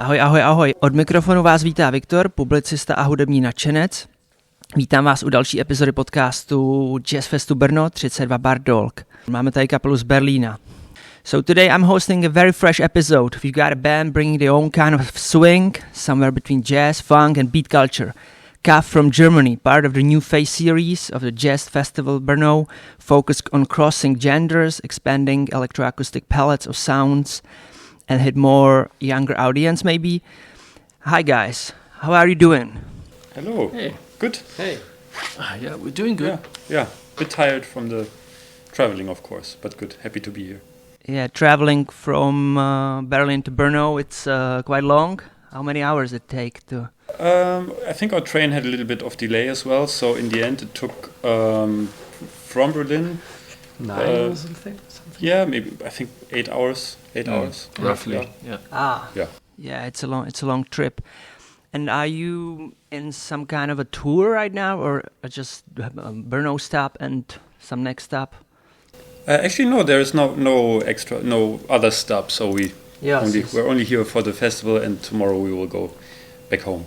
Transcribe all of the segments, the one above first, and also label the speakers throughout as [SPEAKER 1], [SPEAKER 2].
[SPEAKER 1] Ahoj, ahoj, ahoj. Od mikrofonu vás vítá Viktor, publicista a hudební nadšenec. Vítám vás u další epizody podcastu Jazzfestu Brno 32 Bar Dolk. Máme tady kapelu z Berlína. So today I'm hosting a very fresh episode. We've got a band bringing their own kind of swing, somewhere between jazz, funk and beat culture. KUF from Germany, part of the new phase series of the Jazz Festival Brno, focused on crossing genders, expanding electroacoustic palettes of sounds, and hit more younger audience maybe. Hi guys, how are you doing?
[SPEAKER 2] Hello.
[SPEAKER 3] Hey.
[SPEAKER 2] Good.
[SPEAKER 3] Hey. Yeah, we're doing good.
[SPEAKER 2] Yeah. A bit tired from the traveling, of course, but good. Happy to be here.
[SPEAKER 1] Yeah, traveling from Berlin to Brno, it's quite long. How many hours it take to?
[SPEAKER 2] I think our train had a little bit of delay as well, so in the end it took from Berlin
[SPEAKER 3] 9 or something.
[SPEAKER 2] Yeah, maybe I think 8 hours. 8 hours
[SPEAKER 3] roughly. Yeah.
[SPEAKER 1] Yeah, it's a long trip. And are you in some kind of a tour right now, or just Brno stop and some next stop?
[SPEAKER 2] Actually, no. There is no other stop. So we're only here for the festival, and tomorrow we will go back home.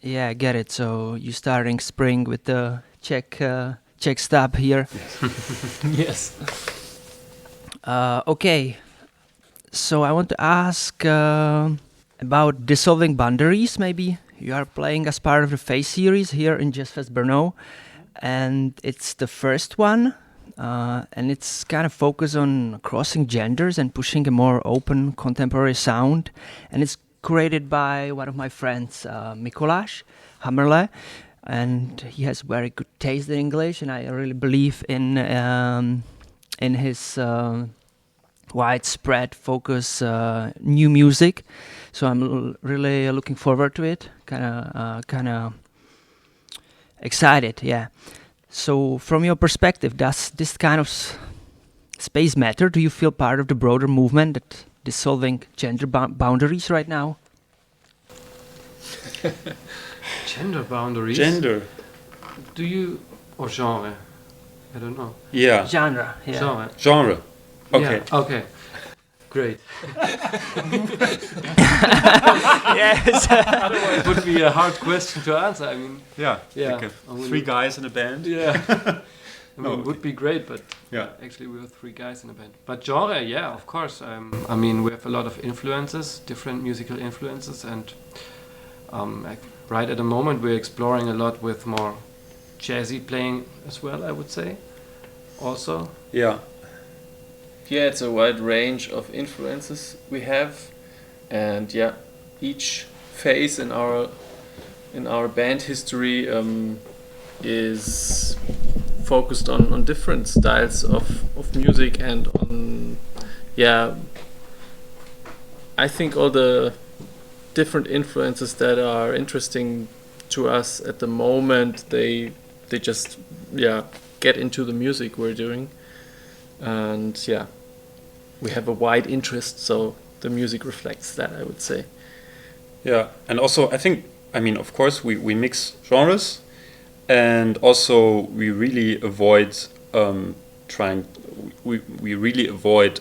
[SPEAKER 1] Yeah, I get it. So you're starting spring with the Czech stop here.
[SPEAKER 3] Yes.
[SPEAKER 1] Okay. So I want to ask about dissolving boundaries. Maybe you are playing as part of the phase series here in Jazzfest Brno, and it's the first one. And it's kind of focused on crossing genders and pushing a more open contemporary sound. And it's created by one of my friends, Mikuláš Hammerle, and he has very good taste in English. And I really believe in his widespread focus, new music. So I'm really looking forward to it. Kind of excited, yeah. So, from your perspective, does this kind of space matter? Do you feel part of the broader movement that dissolving gender boundaries right now?
[SPEAKER 3] Gender boundaries?
[SPEAKER 2] Gender.
[SPEAKER 3] Do you... Or genre? I don't know.
[SPEAKER 2] Yeah.
[SPEAKER 1] Genre, yeah.
[SPEAKER 2] Genre. Okay.
[SPEAKER 3] Yeah, okay. Great.
[SPEAKER 1] Yes.
[SPEAKER 3] Otherwise it would be a hard question to answer. I mean...
[SPEAKER 2] Yeah.
[SPEAKER 3] Yeah.
[SPEAKER 2] Like 3 guys in a band.
[SPEAKER 3] Yeah. I mean, it would be great, but
[SPEAKER 2] yeah.
[SPEAKER 3] Actually we were 3 guys in a band. But genre, yeah, of course. I mean, we have a lot of influences, different musical influences, and right at the moment we're exploring a lot with more jazzy playing as well, I would say. Also.
[SPEAKER 2] Yeah.
[SPEAKER 4] Yeah, it's a wide range of influences we have, and yeah, each phase in our band history is focused on different styles of music and on, yeah, I think all the different influences that are interesting to us at the moment, they just, yeah, get into the music we're doing. And yeah, we have a wide interest, so the music reflects that, I would say.
[SPEAKER 2] Yeah, and also I think, I mean, of course we mix genres, and also we really avoid we really avoid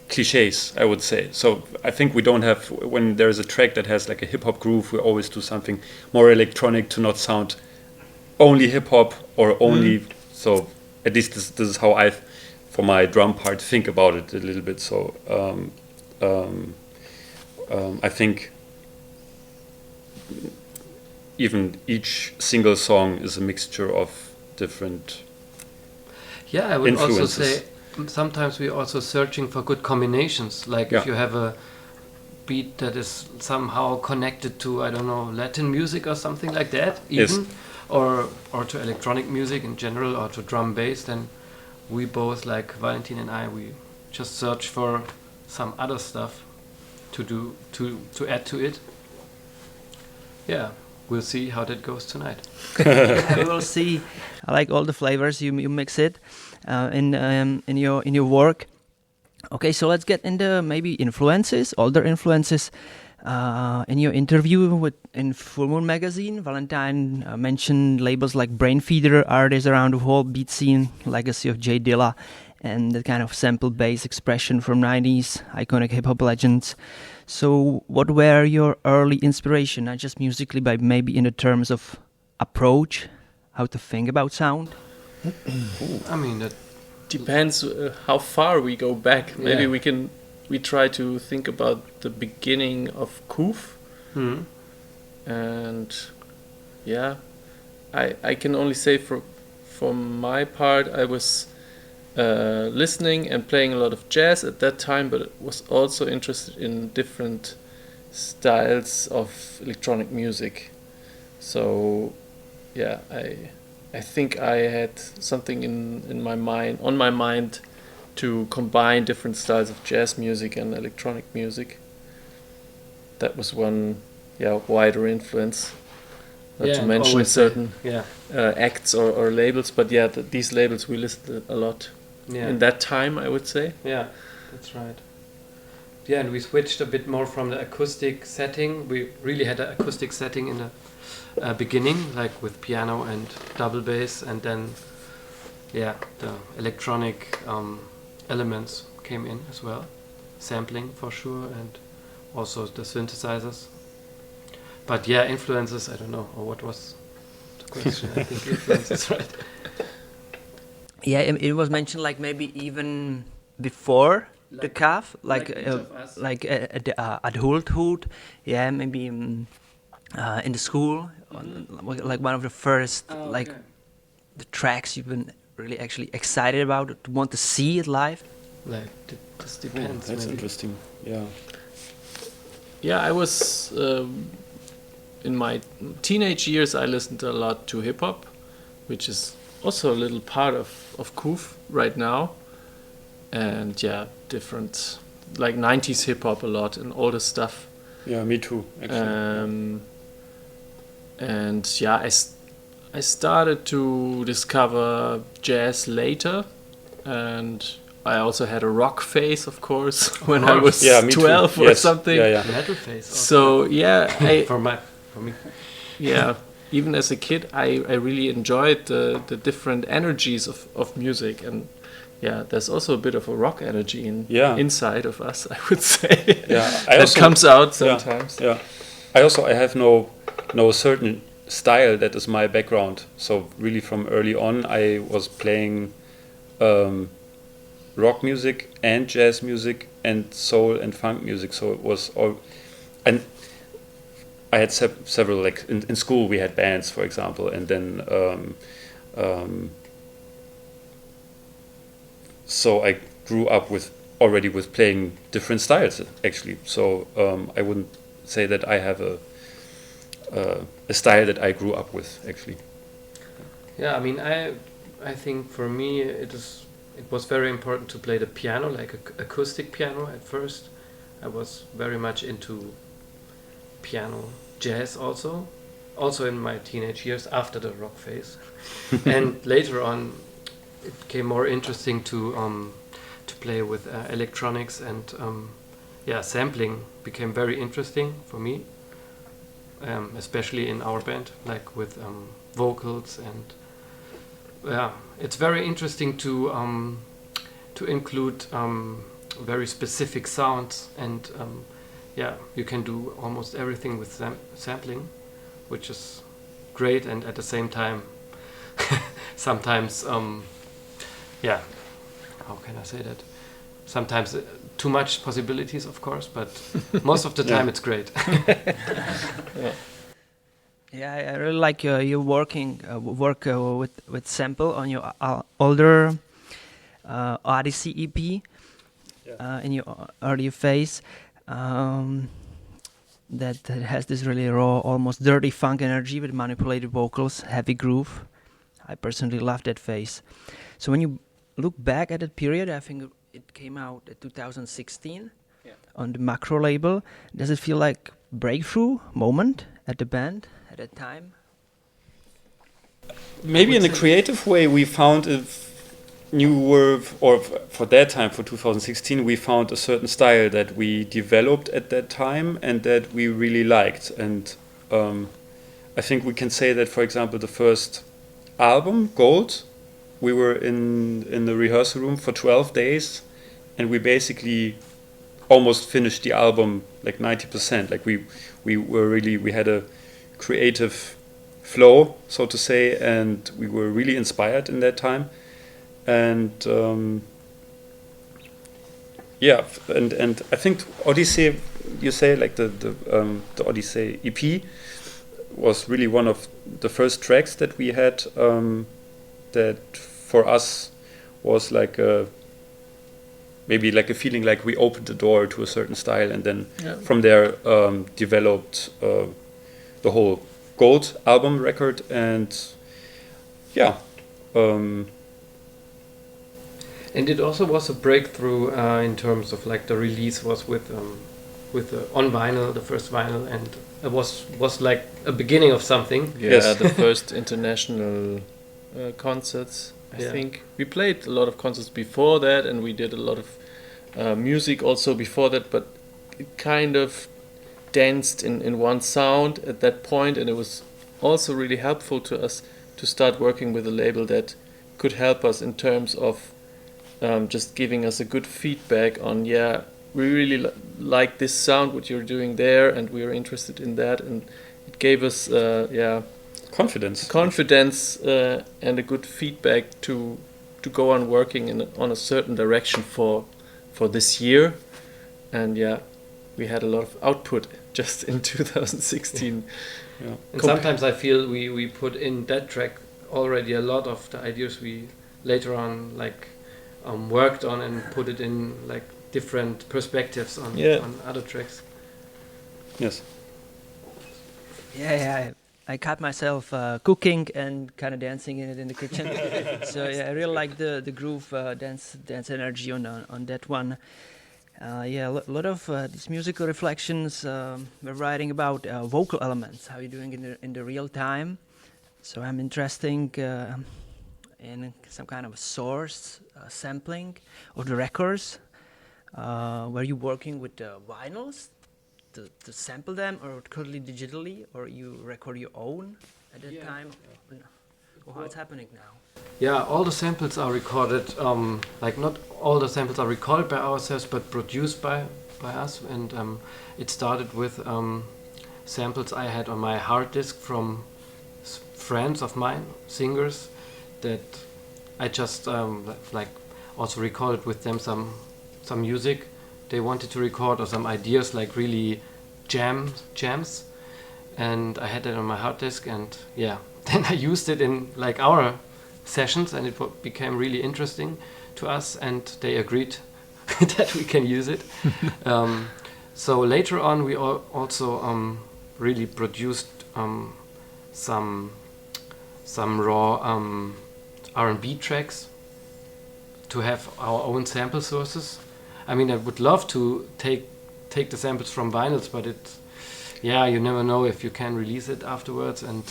[SPEAKER 2] cliches, I would say. So I think we don't have, when there's a track that has like a hip hop groove, we always do something more electronic to not sound only hip hop or only. So at least this is how I, for my drum part, think about it a little bit. So I think even each single song is a mixture of different
[SPEAKER 3] I would
[SPEAKER 2] influences.
[SPEAKER 3] Also say sometimes we're also searching for good combinations. Like if you have a beat that is somehow connected to, I don't know, Latin music or something like that, even. Yes. Or to electronic music in general, or to drum bass, then we both, like Valentin and I, we just search for some other stuff to add to it. Yeah, we'll see how that goes tonight.
[SPEAKER 1] We'll see. I like all the flavors you mix it in your work. Okay, so let's get into maybe influences, older influences. In your interview in Full Moon magazine, Valentine mentioned labels like Brainfeeder, artists around the whole beat scene, legacy of Jay Dilla, and the kind of sample bass expression from 90s iconic hip hop legends. So what were your early inspiration, not just musically, but maybe in the terms of approach, how to think about sound?
[SPEAKER 3] I mean, that
[SPEAKER 4] depends how far we go back. Maybe we try to think about the beginning of KUF. And yeah, I can only say from my part, I was listening and playing a lot of jazz at that time, but was also interested in different styles of electronic music. So yeah, I think I had something in my mind, on my mind, to combine different styles of jazz music and electronic music. That was one wider influence. Not to mention certain acts or labels, but these labels we listed a lot in that time, I would say.
[SPEAKER 3] Yeah, that's right. Yeah, and we switched a bit more from the acoustic setting. We really had an acoustic setting in the beginning, like with piano and double bass, and then the electronic elements came in as well, sampling for sure, and also the synthesizers. But influences, I don't know, or what was the question? I think influences, right?
[SPEAKER 1] Yeah, it was mentioned like maybe even before the KUF, like the adulthood. Yeah, maybe in the school, like one of the first the tracks you've been really actually excited about, to want to see it live.
[SPEAKER 3] Like this depends.
[SPEAKER 2] That's interesting. Yeah.
[SPEAKER 4] Yeah, I was in my teenage years. I listened a lot to hip hop, which is also a little part of KUF right now, and different like 90s hip hop a lot and older stuff.
[SPEAKER 2] Yeah, me too. Actually.
[SPEAKER 4] And I started to discover jazz later, and I also had a rock phase, of course, when I was 12 or something.
[SPEAKER 3] Metal phase. Also.
[SPEAKER 4] So
[SPEAKER 3] for me.
[SPEAKER 4] Yeah, even as a kid, I really enjoyed the different energies of music, and there's also a bit of a rock energy inside of us, I would say.
[SPEAKER 2] Yeah,
[SPEAKER 4] that comes out sometimes.
[SPEAKER 2] Yeah. I have no certain style that is my background. So really from early on, I was playing rock music and jazz music and soul and funk music. So it was all, and I had several, like in school we had bands, for example, and then so I grew up already with playing different styles actually. So I wouldn't say that I have a style that I grew up with actually.
[SPEAKER 3] Yeah, I mean, I think for me it was very important to play the piano, like acoustic piano at first. I was very much into piano jazz also in my teenage years after the rock phase. And later on it became more interesting to play with electronics, and sampling became very interesting for me, especially in our band, like with vocals, and it's very interesting to include very specific sounds, and you can do almost everything with sampling, which is great, and at the same time sometimes how can I say that, sometimes too much possibilities, of course, but most of the time it's great.
[SPEAKER 1] I really like your work with sample on your older Odyssey EP in your earlier phase. That has this really raw, almost dirty funk energy with manipulated vocals, heavy groove. I personally love that phase. So when you look back at that period, I think it came out in 2016 on the Macro label. Does it feel like breakthrough moment at the band at that time?
[SPEAKER 2] Maybe in a creative way we found a new word, or for that time, for 2016, we found a certain style that we developed at that time and that we really liked. And I think we can say that, for example, the first album, Gold, we were in the rehearsal room for 12 days, and we basically almost finished the album like 90%. Like we had a creative flow, so to say, and we were really inspired in that time. And and I think Odyssey, you say, like the Odyssey EP was really one of the first tracks that we had that for us was like maybe like a feeling like we opened the door to a certain style, and then from there developed the whole Gold album record. And
[SPEAKER 3] and it also was a breakthrough in terms of like the release was with on vinyl, the first vinyl, and it was like a beginning of something.
[SPEAKER 4] Yeah, the first international concerts. I think we played a lot of concerts before that, and we did a lot of music also before that, but it kind of danced in one sound at that point, and it was also really helpful to us to start working with a label that could help us in terms of just giving us a good feedback on, we really like this sound, what you're doing there, and we are interested in that, and it gave us confidence and a good feedback to go on working on a certain direction for this year. And we had a lot of output just in 2016.
[SPEAKER 3] And sometimes I feel we put in that track already a lot of the ideas we later on like worked on and put it in like different perspectives on other tracks.
[SPEAKER 2] Yes.
[SPEAKER 1] I caught myself cooking and kind of dancing in it in the kitchen. So I really like the groove, dance energy on that one. A lot of these musical reflections. We're writing about vocal elements, how you're doing in the real time. So I'm interested in some kind of source sampling of the records. Were you working with vinyls to sample them, or totally digitally, or you record your own at that time? Or how it's happening now?
[SPEAKER 3] Yeah, all the samples are recorded. Like not all the samples are recorded by ourselves, but produced by us. And it started with samples I had on my hard disk from friends of mine, singers, that I just like also recorded with them some music they wanted to record, or some ideas, like really jams, and I had that on my hard disk, and then I used it in like our sessions, and it became really interesting to us, and they agreed that we can use it. So later on we also really produced some raw R&B tracks to have our own sample sources. I mean, I would love to take the samples from vinyls, but you never know if you can release it afterwards. And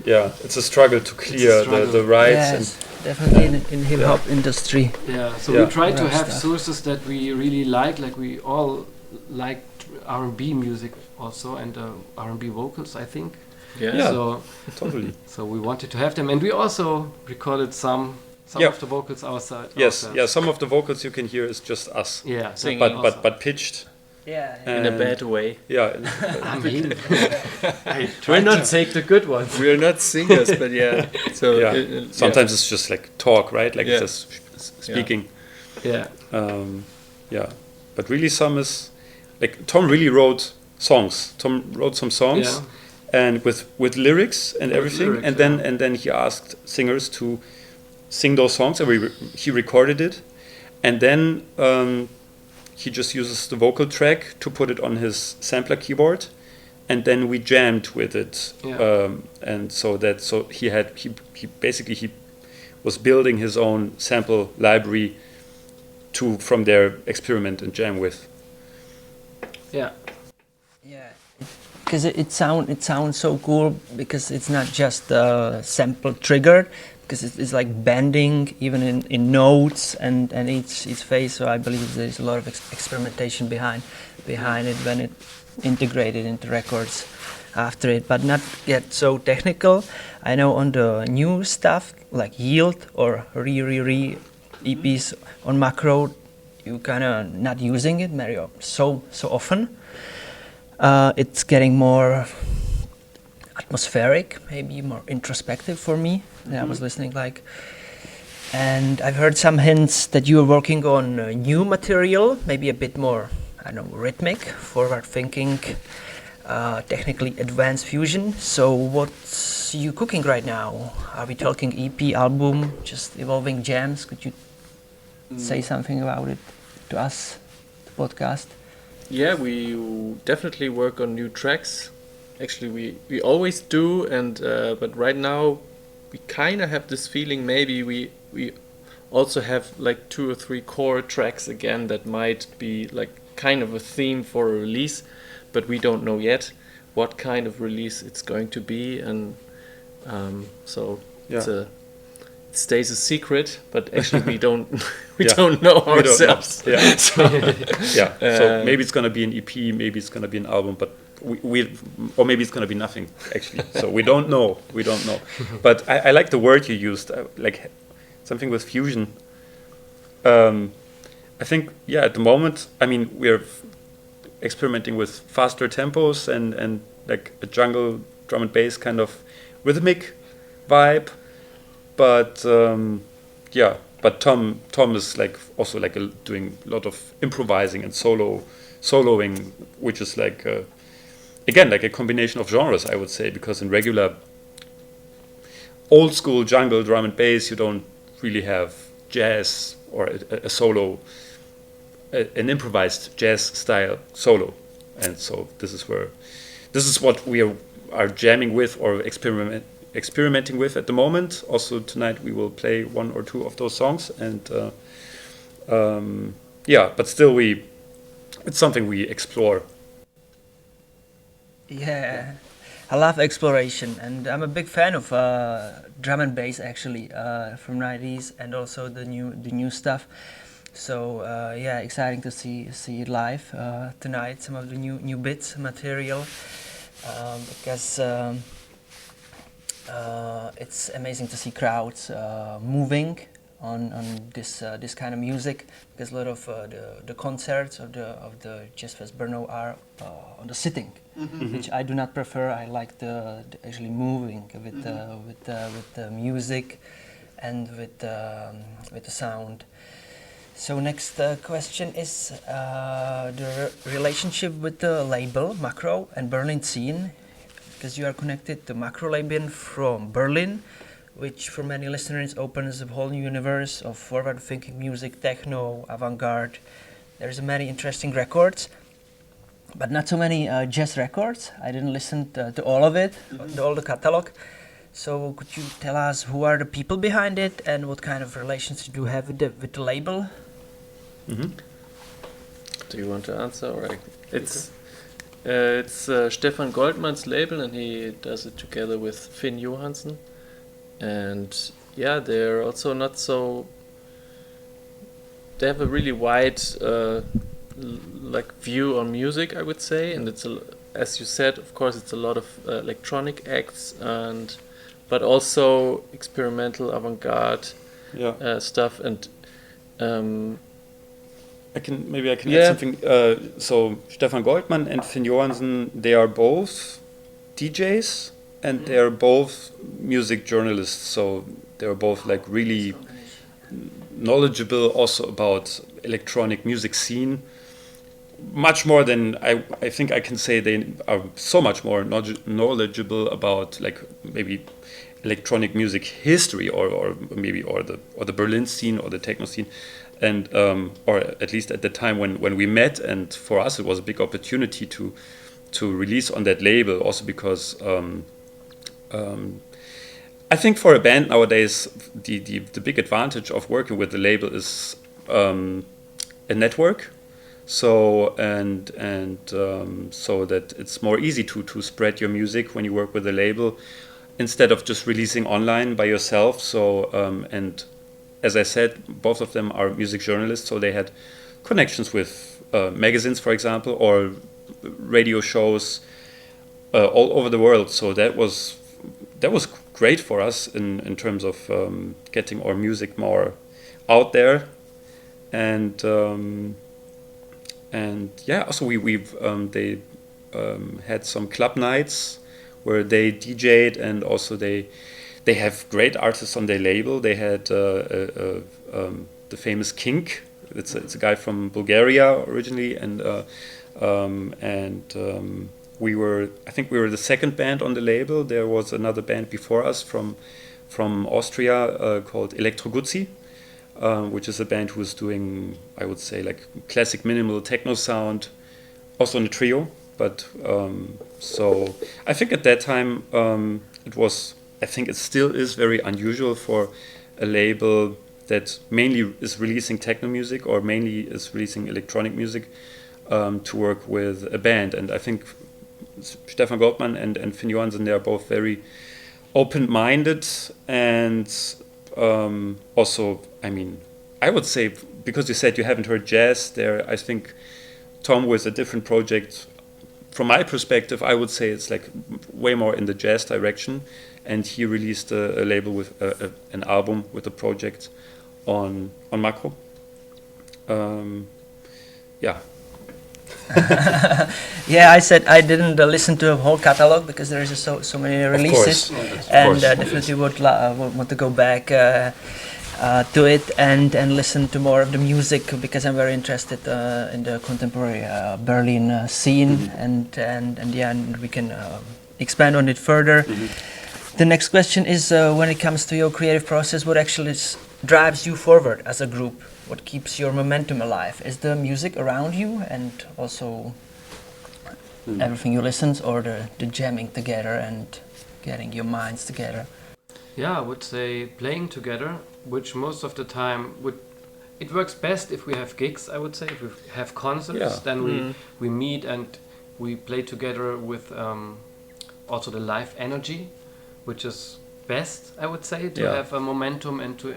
[SPEAKER 2] it's a struggle to clear the rights.
[SPEAKER 1] Yes, definitely in hip hop industry.
[SPEAKER 3] So we try to have sources that we really like we all like R&B music also, and R&B vocals, I think. So
[SPEAKER 2] totally.
[SPEAKER 3] So we wanted to have them, and we also recorded some of the vocals ourselves.
[SPEAKER 2] Some of the vocals you can hear is just us.
[SPEAKER 3] Singing,
[SPEAKER 2] but pitched.
[SPEAKER 4] In a bad way.
[SPEAKER 3] I mean, we're not take the good ones.
[SPEAKER 4] We're not singers, but So
[SPEAKER 2] sometimes it's just like talk, right? Like just speaking. But really, some is like Tom really wrote songs. Tom wrote some songs, and with lyrics and everything. And then he asked singers to sing those songs, and he recorded it, and then he just uses the vocal track to put it on his sampler keyboard, and then we jammed with it. And so he basically was building his own sample library to from there experiment and jam with.
[SPEAKER 1] Because it sounds so cool, because it's not just sample triggered, because it's like bending even in notes and each phase. So I believe there's a lot of experimentation behind it when it integrated into records. after it, but not get so technical. I know on the new stuff like Yield or re EPs on Macro, you kind of not using it very so often. It's getting more atmospheric, maybe more introspective for me. I was listening and I've heard some hints that you are working on new material, maybe a bit more, I don't know, rhythmic, forward-thinking, technically advanced fusion. So what's you cooking right now? Are we talking EP, album, just evolving jams? Could you say something about it to us, the podcast?
[SPEAKER 4] Yeah, we definitely work on new tracks. Actually, we always do, and but right now we kind of have this feeling maybe we also have like 2 or 3 core tracks again that might be like kind of a theme for a release, but we don't know yet what kind of release it's going to be, and so it stays a secret. But actually, we don't don't know ourselves.
[SPEAKER 2] We don't know. So maybe it's gonna be an EP, maybe it's gonna be an album, but or maybe it's gonna be nothing actually. So we don't know. But I like the word you used, like something with fusion. I think at the moment, I mean, we're experimenting with faster tempos and like a jungle drum and bass kind of rhythmic vibe, but but Tom is like also like doing a lot of improvising and soloing, which is like again like a combination of genres, I would say, because in regular old school jungle drum and bass you don't really have jazz or a solo, an improvised jazz style solo, and so this is what we are jamming with or experimenting with at the moment. Also tonight we will play 1 or 2 of those songs, and but still it's something we explore.
[SPEAKER 1] Yeah, I love exploration, and I'm a big fan of drum and bass actually from 90s, and also the new stuff. So exciting to see it live tonight. Some of the new bits material, because it's amazing to see crowds moving on this kind of music, because a lot of the concerts of the Jazz Fest Brno are on the sitting, which I do not prefer. I like the actually moving with the music and with the sound. So next question is the relationship with the label Macro and Berlin scene, because you are connected to Macro label from Berlin, which for many listeners opens a whole new universe of forward-thinking music, techno, avant-garde. There's many interesting records, but not so many jazz records. I didn't listen to all of it, all the catalog. So could you tell us who are the people behind it and what kind of relations do you have with the label?
[SPEAKER 4] Mm-hmm. Do you want to answer? Or it's Stefan Goldmann's label, and he does it together with Finn Johansson. And they're also not so. They have a really wide view on music, I would say, and it's as you said, of course, it's a lot of electronic acts, but also experimental avant-garde stuff. And
[SPEAKER 2] I can add something. So Stefan Goldmann and Finn Johansson, they are both DJs. And they are both music journalists, so they are both like really knowledgeable also about electronic music scene. Much more than I think I can say. They are so much more knowledgeable about like maybe electronic music history or the Berlin scene or the techno scene, and or at least at the time when we met. And for us it was a big opportunity to release on that label, also because I think for a band nowadays, the big advantage of working with the label is a network. So so that it's more easy to spread your music when you work with a label, instead of just releasing online by yourself. So and as I said, both of them are music journalists, so they had connections with magazines, for example, or radio shows. all over the world. So that was great for us in terms of getting our music more out there, and yeah. Also, they had some club nights where they DJ'd, and also they have great artists on their label. They had the famous Kink. It's a guy from Bulgaria originally, and we were the second band on the label. There was another band before us from Austria called Elektroguzzi, which is a band who is doing, I would say, like classic minimal techno sound, also in a trio. But so I think at that time it was. I think it still is very unusual for a label that mainly is releasing techno music or mainly is releasing electronic music to work with a band. And I think Stefan Goldman and Finn Johansson, they are both very open-minded, and also, I mean, I would say, because you said you haven't heard jazz there, I think Tom with a different project, from my perspective, I would say it's like way more in the jazz direction, and he released a label with an album with a project on Macro. Yeah.
[SPEAKER 1] Yeah, I said I didn't listen to a whole catalog because there is so many releases, and definitely would want to go back to it and listen to more of the music, because I'm very interested in the contemporary Berlin scene, and we can expand on it further. The next question is, when it comes to your creative process, what actually drives you forward as a group? What keeps your momentum alive? Is the music around you, and also everything you listen, or the jamming together and getting your minds together?
[SPEAKER 3] Yeah, I would say playing together, which most of the time it works best if we have gigs. I would say if we have concerts, then we meet and we play together with also the live energy, which is best, I would say, to have a momentum and to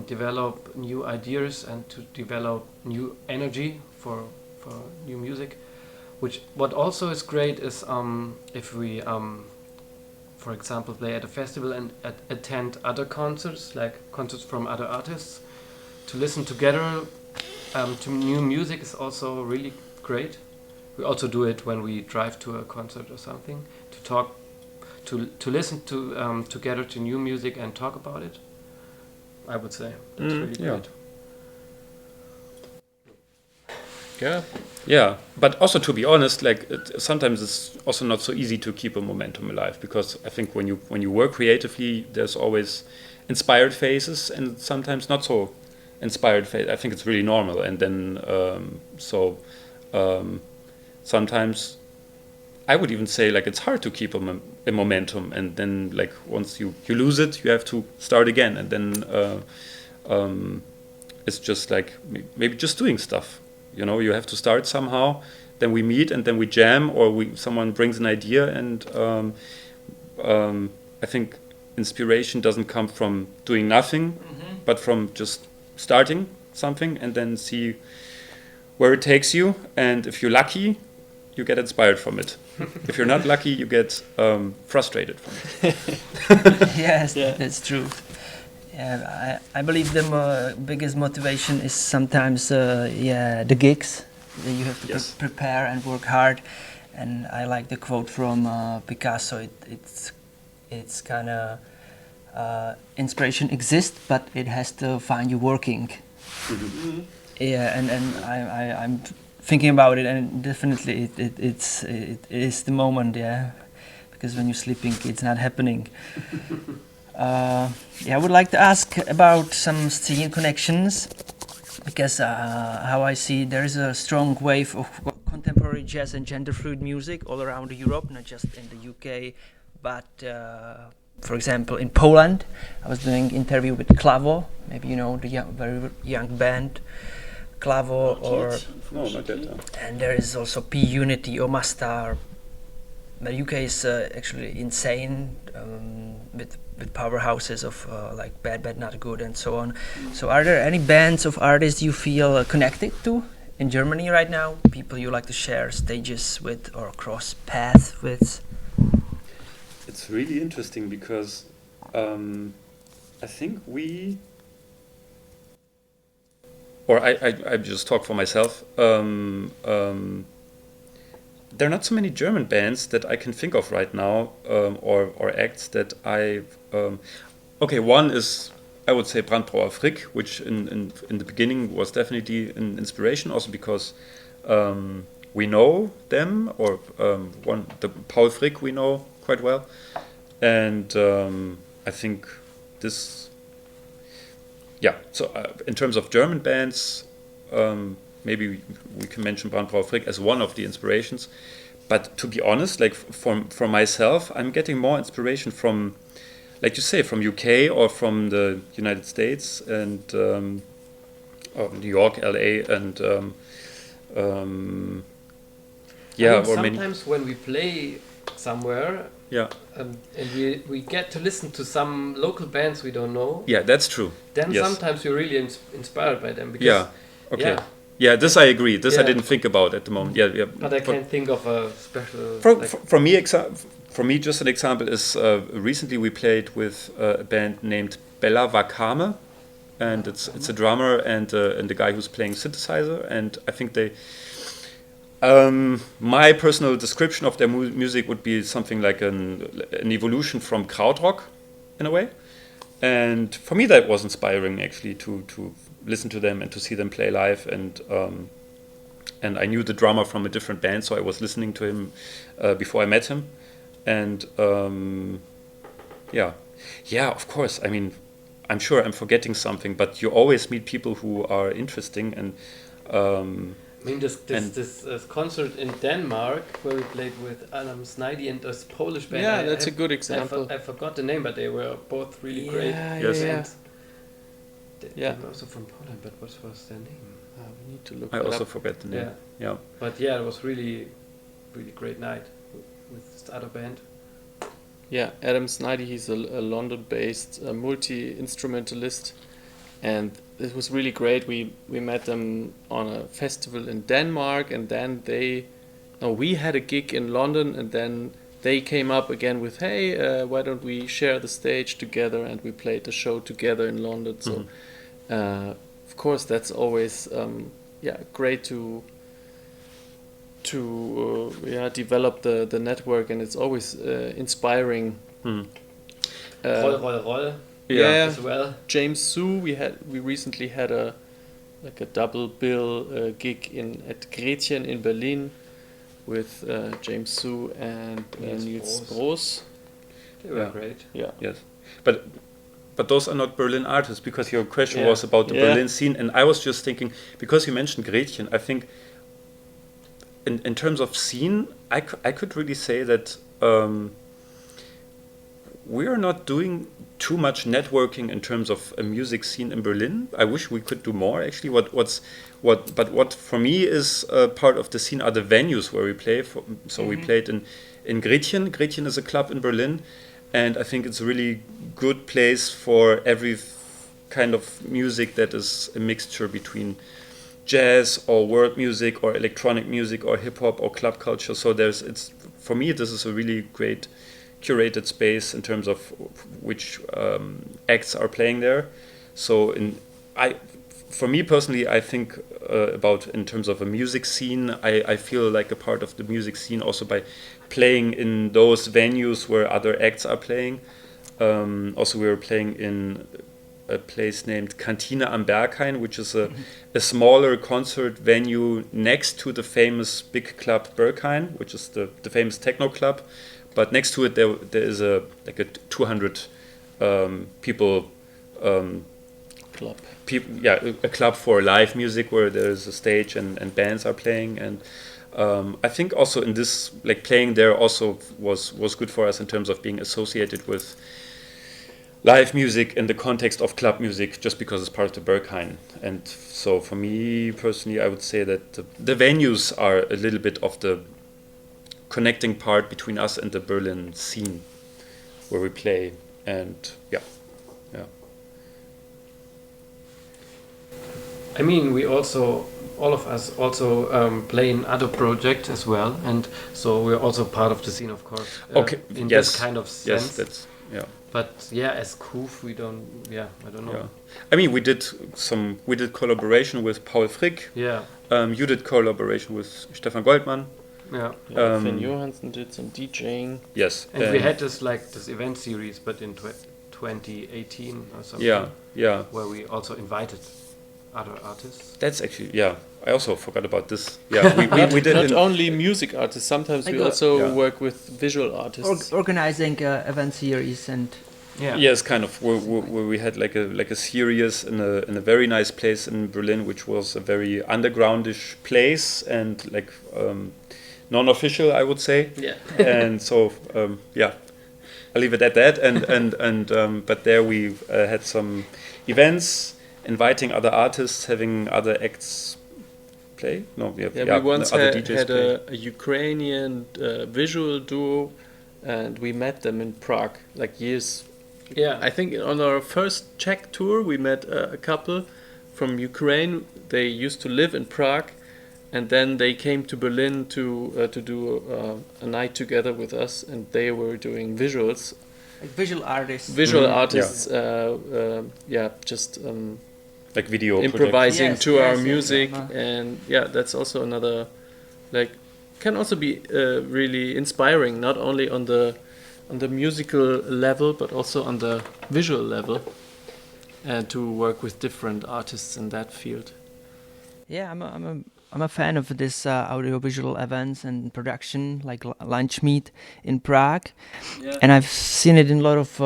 [SPEAKER 3] develop new ideas and to develop new energy for new music. What also is great is if we, for example, play at a festival and attend other concerts, like concerts from other artists, to listen together to new music is also really great. We also do it when we drive to a concert or something, to talk, to listen to together to new music and talk about it. I would say that's really great.
[SPEAKER 2] Yeah, but also, to be honest, like sometimes it's also not so easy to keep a momentum alive, because I think when you work creatively, there's always inspired phases and sometimes not so inspired phase. I think it's really normal, and then sometimes I would even say like it's hard to keep a momentum, and then like once you lose it, you have to start again, and then it's just like maybe just doing stuff. You know, you have to start somehow. Then we meet and then we jam, or someone brings an idea, and I think inspiration doesn't come from doing nothing, but from just starting something and then see where it takes you. And if you're lucky, you get inspired from it. If you're not lucky, you get frustrated from it.
[SPEAKER 1] Yes, that's true. Yeah, I believe the biggest motivation is sometimes the gigs. You have to prepare and work hard. And I like the quote from Picasso. It's kind of inspiration exists, but it has to find you working. Yeah, and I'm thinking about it, and definitely it is the moment, because when you're sleeping, it's not happening. I would like to ask about some scene connections, because how I see there is a strong wave of contemporary jazz and gender fluid music all around Europe, not just in the UK, but for example in Poland. I was doing an interview with Klavo, maybe you know the very young band Klavo, or
[SPEAKER 2] no, not that.
[SPEAKER 1] And there is also P Unity or Mastar. The UK is actually insane with powerhouses of like Bad Bad Not Good and so on. So are there any bands of artists you feel connected to in Germany right now? People you like to share stages with or cross paths with?
[SPEAKER 2] It's really interesting because I think I just talk for myself. There are not so many German bands that I can think of right now, or acts that okay, one is, I would say, Brandbrauer Frick, which in the beginning was definitely an inspiration, also because we know them, or the Paul Frick we know quite well, and I think this, yeah. So in terms of German bands, maybe we can mention Brandbrauer Frick as one of the inspirations. But to be honest, like for myself, I'm getting more inspiration from, like you say, from UK or from the United States and or New York, LA, and yeah.
[SPEAKER 3] I mean,
[SPEAKER 2] or
[SPEAKER 3] sometimes when we play somewhere,
[SPEAKER 2] yeah,
[SPEAKER 3] and we get to listen to some local bands we don't know.
[SPEAKER 2] Yeah, that's true.
[SPEAKER 3] Then
[SPEAKER 2] yes.
[SPEAKER 3] Sometimes you're really inspired by them. Because,
[SPEAKER 2] yeah. Okay.
[SPEAKER 3] Yeah.
[SPEAKER 2] Yeah, this I agree. This I
[SPEAKER 3] Yeah.
[SPEAKER 2] didn't think about at the moment. Yeah, yeah.
[SPEAKER 3] But I can't think of a special.
[SPEAKER 2] For me, just an example is recently we played with a band named Bella Vakame, and it's a drummer and a guy who's playing synthesizer, and I think they. My personal description of their music would be something like an evolution from krautrock, in a way, and for me that was inspiring actually to listen to them and to see them play live, and I knew the drummer from a different band, so I was listening to him before I met him, and yeah, of course. I mean, I'm sure I'm forgetting something, but you always meet people who are interesting, and
[SPEAKER 3] I mean, this concert in Denmark where we played with Adam Snidey and this Polish band.
[SPEAKER 4] Yeah, that's a good example.
[SPEAKER 3] I forgot the name, but they were both really great.
[SPEAKER 2] Yes.
[SPEAKER 3] Yeah.
[SPEAKER 4] Yeah.
[SPEAKER 3] They were also from Poland, but what was their name?
[SPEAKER 4] We need to look.
[SPEAKER 2] I
[SPEAKER 4] that
[SPEAKER 2] also
[SPEAKER 4] up.
[SPEAKER 2] forget the name. Yeah.
[SPEAKER 3] But yeah, it was really, really great night with this other band.
[SPEAKER 4] Yeah, Adam Snidey, he's a London-based multi-instrumentalist, and it was really great. We met them on a festival in Denmark, and then we had a gig in London, and then they came up again with, hey, why don't we share the stage together? And we played the show together in London. So, of course, that's always great to develop the network, and it's always inspiring.
[SPEAKER 3] Roll.
[SPEAKER 4] Yeah,
[SPEAKER 3] as well.
[SPEAKER 4] James Sue, we recently had a double bill gig at Gretchen in Berlin with James Sue and Niels Broos.
[SPEAKER 3] They were great.
[SPEAKER 4] Yeah.
[SPEAKER 2] Yes, but those are not Berlin artists, because your question was about the Berlin scene, and I was just thinking, because you mentioned Gretchen, I think in terms of scene, I could really say that we are not doing too much networking in terms of a music scene in Berlin. I wish we could do more actually. But what for me is part of the scene are the venues where we play. We played in Gretchen. Gretchen is a club in Berlin, and I think it's a really good place for every kind of music that is a mixture between jazz or world music or electronic music or hip hop or club culture. So for me this is a really great curated space in terms of which acts are playing there. So for me personally, I think about in terms of a music scene, I feel like a part of the music scene also by playing in those venues where other acts are playing. Also we were playing in a place named Kantine am Berghain, which is a smaller concert venue next to the famous big club Berghain, which is the famous techno club. But next to it, there is a 200 people
[SPEAKER 4] club.
[SPEAKER 2] A club for live music where there is a stage and bands are playing. And I think also in this, like playing there also was good for us in terms of being associated with live music in the context of club music, just because it's part of the Berghain. And so for me personally, I would say that the venues are a little bit of the connecting part between us and the Berlin scene where we play, and
[SPEAKER 3] I mean, we also all of us also play in other projects as well, and so we're also part of the scene, of course. In this kind of sense.
[SPEAKER 2] Yes, that's
[SPEAKER 3] But as KUF, we don't. I don't know.
[SPEAKER 2] Yeah. I mean, we did collaboration with Paul Frick.
[SPEAKER 3] Yeah.
[SPEAKER 2] You did collaboration with Stefan Goldmann.
[SPEAKER 3] Yeah.
[SPEAKER 4] Finn Johansson did some DJing.
[SPEAKER 2] Yes.
[SPEAKER 3] And we had this event series, but in 2018 or something.
[SPEAKER 2] Yeah.
[SPEAKER 3] Where we also invited other artists.
[SPEAKER 2] That's actually I also forgot about this. Yeah, we did
[SPEAKER 4] not only music artists. Sometimes we also work with visual artists.
[SPEAKER 1] Organizing event series and
[SPEAKER 2] yes, kind of where we had like a series in a very nice place in Berlin, which was a very undergroundish place and like non-official, I would say.
[SPEAKER 4] Yeah.
[SPEAKER 2] And so I'll leave it at that. And but there we had some events, inviting other artists, having other acts play.
[SPEAKER 4] We once had a Ukrainian visual duo, and we met them in Prague like years. Yeah, I think on our first Czech tour we met a couple from Ukraine. They used to live in Prague, and then they came to Berlin to do a night together with us, and they were doing visuals.
[SPEAKER 1] Like visual artists.
[SPEAKER 4] Visual artists, just
[SPEAKER 2] like video
[SPEAKER 4] improvising to our music, and that's also another can also be really inspiring, not only on the musical level but also on the visual level, and to work with different artists in that field.
[SPEAKER 1] I'm a fan of this audiovisual events and production, like Lunch Meet in Prague, and I've seen it in a lot of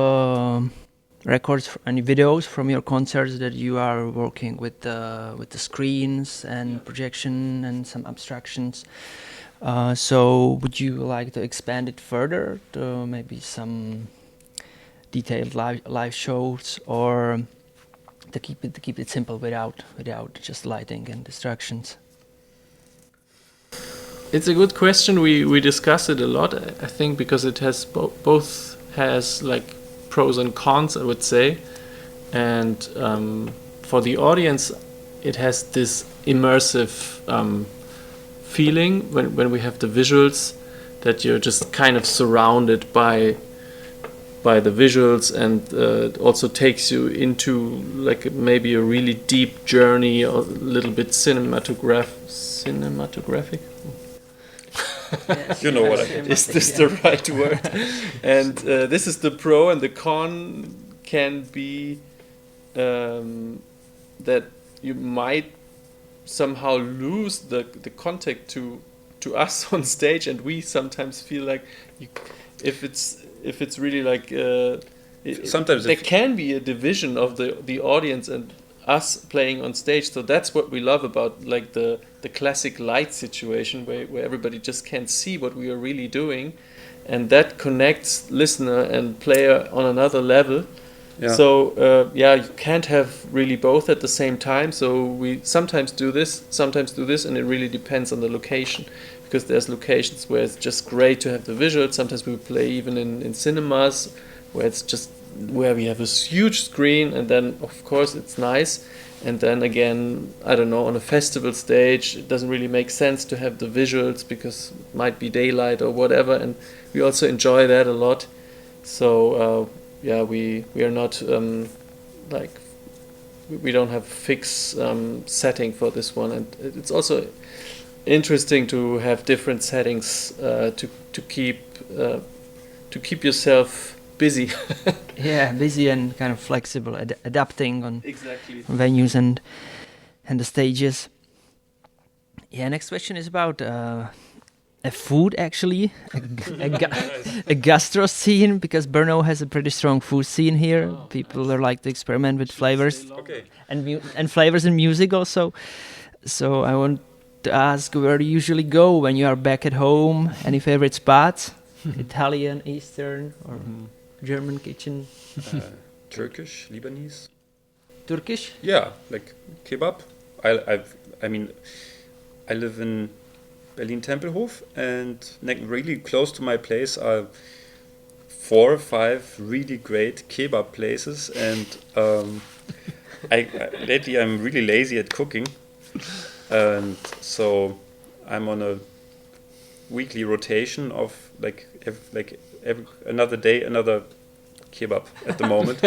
[SPEAKER 1] records and videos from your concerts that you are working with the screens and projection and some abstractions. So would you like to expand it further to maybe some detailed live shows, or to keep it simple without just lighting and distractions?
[SPEAKER 4] It's a good question. We discuss it a lot, I think, because it has both has like pros and cons, I would say. And for the audience, it has this immersive feeling when we have the visuals, that you're just kind of surrounded by the visuals, and it also takes you into like maybe a really deep journey, or a little bit cinematographic.
[SPEAKER 1] Yes,
[SPEAKER 2] you know what I mean.
[SPEAKER 4] Is this the right word? And this is the pro, and the con can be that you might somehow lose the contact to us on stage, and we sometimes feel like if it's really like
[SPEAKER 2] sometimes
[SPEAKER 4] there can be a division of the audience and us playing on stage. So that's what we love about like the classic light situation, where everybody just can't see what we are really doing, and that connects listener and player on another level. Yeah. So you can't have really both at the same time. So we sometimes do this, and it really depends on the location, because there's locations where it's just great to have the visuals. Sometimes we play even in cinemas where it's just where we have a huge screen, and then of course it's nice. And then again, I don't know, on a festival stage, it doesn't really make sense to have the visuals because it might be daylight or whatever, and we also enjoy that a lot. So we are not we don't have fixed setting for this one, and it's also interesting to have different settings to keep yourself busy.
[SPEAKER 1] Busy and kind of flexible, adapting on
[SPEAKER 4] exactly
[SPEAKER 1] venues and the stages. Next question is about a food, actually, a gastro scene, because Brno has a pretty strong food scene here. People are like to experiment with flavors and flavors in music also. So I want to ask, where do you usually go when you are back at home? Any favorite spots? Italian, Eastern, or German kitchen?
[SPEAKER 2] Turkish, Lebanese.
[SPEAKER 1] Turkish?
[SPEAKER 2] Yeah, like kebab. I live in Berlin-Tempelhof, and really close to my place are 4 or 5 really great kebab places, and lately I'm really lazy at cooking, And so I'm on a weekly rotation of every another day, another kebab at the moment.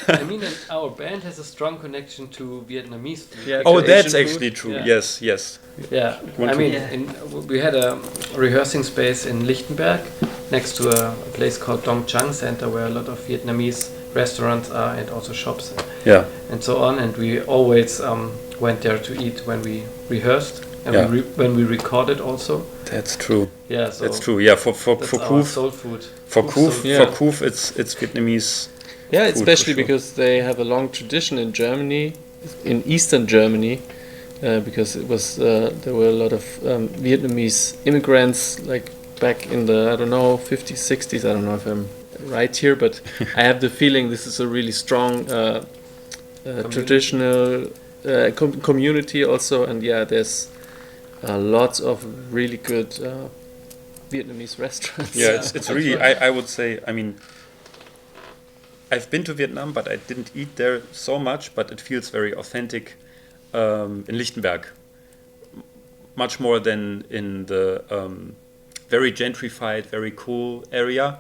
[SPEAKER 3] I mean, and our band has a strong connection to Vietnamese food.
[SPEAKER 4] Yeah,
[SPEAKER 2] Oh, that's
[SPEAKER 4] Asian
[SPEAKER 2] actually
[SPEAKER 4] food.
[SPEAKER 2] true.
[SPEAKER 3] Yeah.
[SPEAKER 2] Yes.
[SPEAKER 3] Yeah,
[SPEAKER 2] Want
[SPEAKER 3] I
[SPEAKER 2] to-
[SPEAKER 3] mean,
[SPEAKER 1] Yeah.
[SPEAKER 3] we had a rehearsing space in Lichtenberg next to a place called Dong Chang Center, where a lot of Vietnamese restaurants are and also shops
[SPEAKER 2] Yeah.
[SPEAKER 3] and so on. And we always went there to eat when we rehearsed and
[SPEAKER 2] Yeah.
[SPEAKER 3] when we recorded also.
[SPEAKER 2] That's true.
[SPEAKER 3] Yeah, so
[SPEAKER 2] That's true. Yeah, for
[SPEAKER 3] that's our
[SPEAKER 2] KUF,
[SPEAKER 3] soul food.
[SPEAKER 2] for
[SPEAKER 3] KUF
[SPEAKER 2] KUF,
[SPEAKER 3] soul-
[SPEAKER 4] Yeah.
[SPEAKER 2] for KUF, it's Vietnamese.
[SPEAKER 4] Yeah,
[SPEAKER 2] food, for
[SPEAKER 4] especially
[SPEAKER 2] sure.
[SPEAKER 4] because they have a long tradition in Germany, in Eastern Germany, because it was there were a lot of Vietnamese immigrants like back in the 50s, 60s. I don't know if I'm right here, but I have the feeling this is a really strong traditional community also, and yeah, there's lots of really good Vietnamese restaurants.
[SPEAKER 2] Yeah, it's really. I would say. I mean, I've been to Vietnam, but I didn't eat there so much. But it feels very authentic in Lichtenberg, much more than in the very gentrified, very cool area,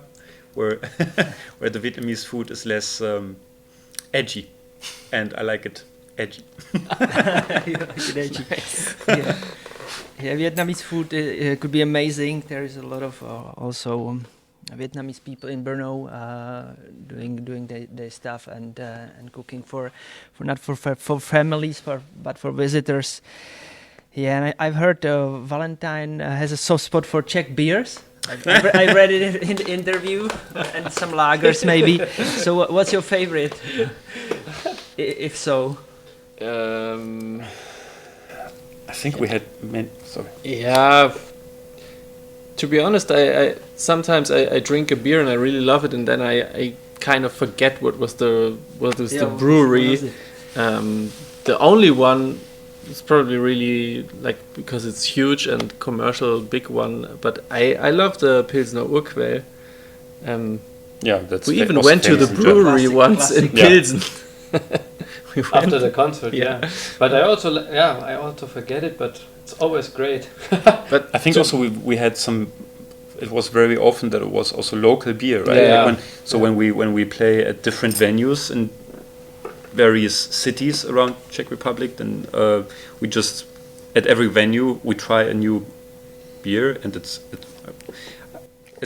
[SPEAKER 2] where where the Vietnamese food is less edgy, and I like it edgy.
[SPEAKER 1] Yeah. Yeah, Vietnamese food could be amazing. There is a lot of also Vietnamese people in Brno doing their stuff and cooking for not for families but for visitors. Yeah, and I've heard Valentine has a soft spot for Czech beers. I read it in the interview, and some lagers maybe. So what's your favorite? If so.
[SPEAKER 2] I think we had sorry.
[SPEAKER 4] Yeah. To be honest, I sometimes I drink a beer and I really love it, and then I kind of forget what was the brewery.
[SPEAKER 1] What was it?
[SPEAKER 4] The only one is probably really like because it's huge and commercial, big one. But I love the Pilsner Urquell.
[SPEAKER 2] Yeah, that's.
[SPEAKER 4] We even
[SPEAKER 2] was
[SPEAKER 4] went to the
[SPEAKER 2] famous in Germany.
[SPEAKER 4] brewery once in
[SPEAKER 2] Yeah.
[SPEAKER 4] Pilsen. We went.
[SPEAKER 3] After the concert,
[SPEAKER 4] Yeah.
[SPEAKER 3] yeah. But I also forget it, but it's always great.
[SPEAKER 4] But
[SPEAKER 2] I think also we had some. It was very often that it was also local beer, right?
[SPEAKER 4] Yeah.
[SPEAKER 2] When we play at different venues in various cities around Czech Republic, then we just at every venue we try a new beer, and it's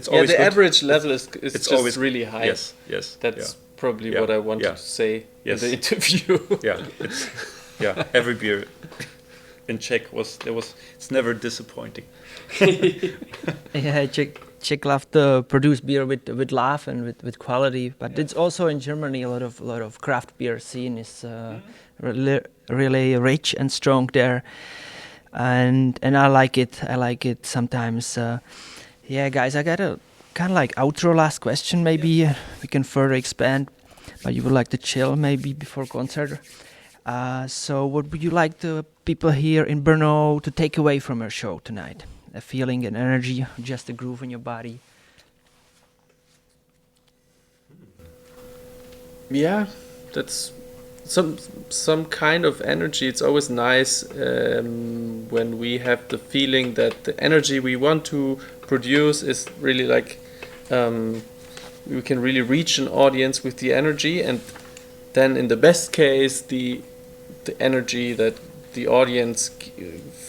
[SPEAKER 2] always
[SPEAKER 4] the
[SPEAKER 2] good.
[SPEAKER 4] average level is
[SPEAKER 2] It's
[SPEAKER 4] just
[SPEAKER 2] always
[SPEAKER 4] really high.
[SPEAKER 2] Yes.
[SPEAKER 4] That's probably
[SPEAKER 2] Yeah.
[SPEAKER 4] what I wanted
[SPEAKER 2] Yeah.
[SPEAKER 4] to say
[SPEAKER 2] Yes.
[SPEAKER 4] in the interview.
[SPEAKER 2] Yeah. Every beer in Czech it's never disappointing.
[SPEAKER 1] Yeah, Czech love to produce beer with love and with quality, but it's also in Germany a lot of craft beer scene is really rich and strong there, and I like it sometimes. Yeah, guys, I got a kind of like outro last question. Maybe we can further expand, but you would like to chill maybe before concert. So what would you like the people here in Brno to take away from your show tonight? A feeling, an energy, just a groove in your body?
[SPEAKER 4] Yeah, that's some kind of energy. It's always nice when we have the feeling that the energy we want to produce is really like we can really reach an audience with the energy, and then in the best case the energy that the audience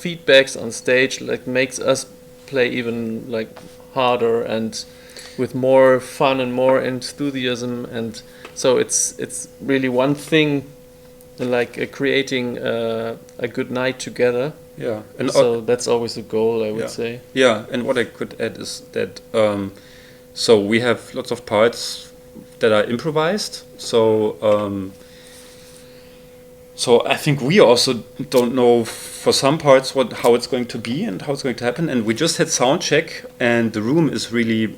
[SPEAKER 4] feedbacks on stage like makes us play even like harder and with more fun and more enthusiasm, and so it's really one thing like creating a good night together.
[SPEAKER 2] Yeah, and
[SPEAKER 4] so that's always the goal, I would say.
[SPEAKER 2] Yeah, and what I could add is that so we have lots of parts that are improvised. So I think we also don't know for some parts how it's going to be and how it's going to happen. And we just had sound check, and the room is really.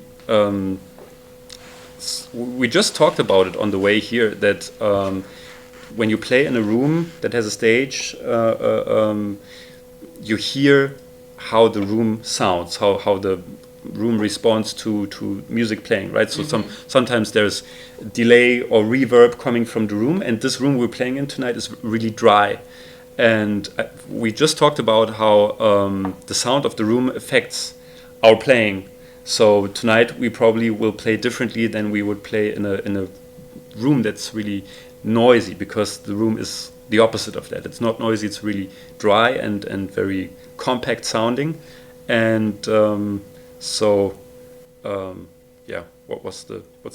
[SPEAKER 2] We just talked about it on the way here that when you play in a room that has a stage, you hear how the room sounds, how the room responds to music playing, right? So sometimes there's delay or reverb coming from the room, and this room we're playing in tonight is really dry, And we just talked about how the sound of the room affects our playing. So tonight we probably will play differently than we would play in a room that's really noisy, because the room is the opposite of that. It's not noisy, it's really dry and very compact sounding. And what's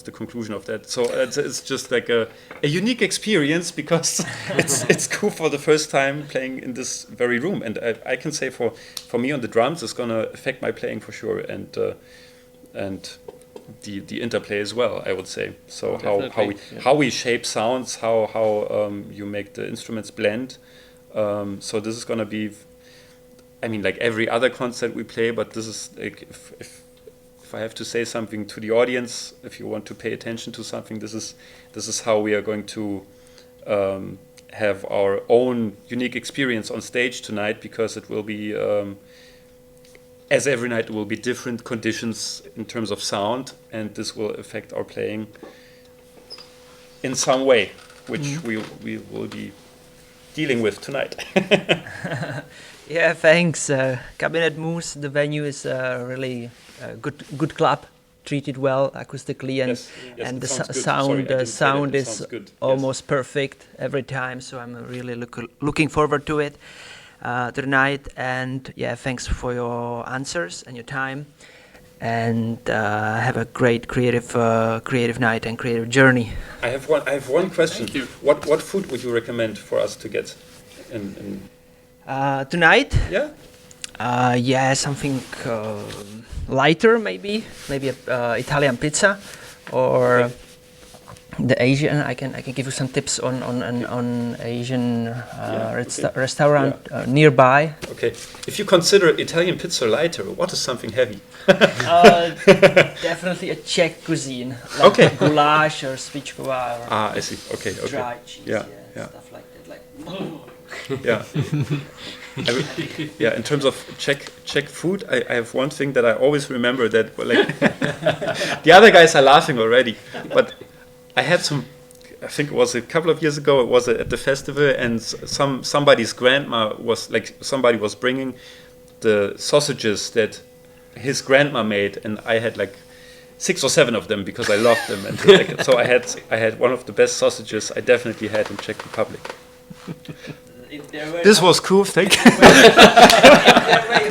[SPEAKER 2] the conclusion of that? So it's just like a unique experience, because it's cool for the first time playing in this very room. And I can say for me on the drums, it's gonna affect my playing for sure, and the interplay as well, I would say. So how we shape sounds, how you make the instruments blend. So this is gonna be, I mean, like every other concert we play, but this is like if I have to say something to the audience, if you want to pay attention to something, this is how we are going to have our own unique experience on stage tonight, because it will be, as every night, it will be different conditions in terms of sound, and this will affect our playing in some way, which we will be dealing with tonight.
[SPEAKER 1] Yeah, thanks. Cabinet Moose, the venue is really good club, treated well acoustically, and and the sound is almost perfect every time. So I'm really looking forward to it tonight. And yeah, thanks for your answers and your time. And have a great creative night and creative journey.
[SPEAKER 2] I have one question. Thank you. What food would you recommend for us to get in
[SPEAKER 1] tonight?
[SPEAKER 2] Yeah.
[SPEAKER 1] Something lighter, maybe Italian pizza, or the Asian. I can give you some tips on Asian restaurant nearby.
[SPEAKER 2] Okay, if you consider Italian pizza lighter, what is something heavy?
[SPEAKER 1] Definitely a Czech cuisine, like goulash or svíčková.
[SPEAKER 2] I see. Okay.
[SPEAKER 1] Dry cheese, stuff like that.
[SPEAKER 2] In terms of Czech food, I have one thing that I always remember, that like the other guys are laughing already, but I had some, I think it was a couple of years ago, it was at the festival, and somebody's grandma somebody was bringing the sausages that his grandma made, and I had like 6 or 7 of them because I loved them, and so I had one of the best sausages I definitely had in Czech Republic. This was cool, thank you.
[SPEAKER 1] If they're very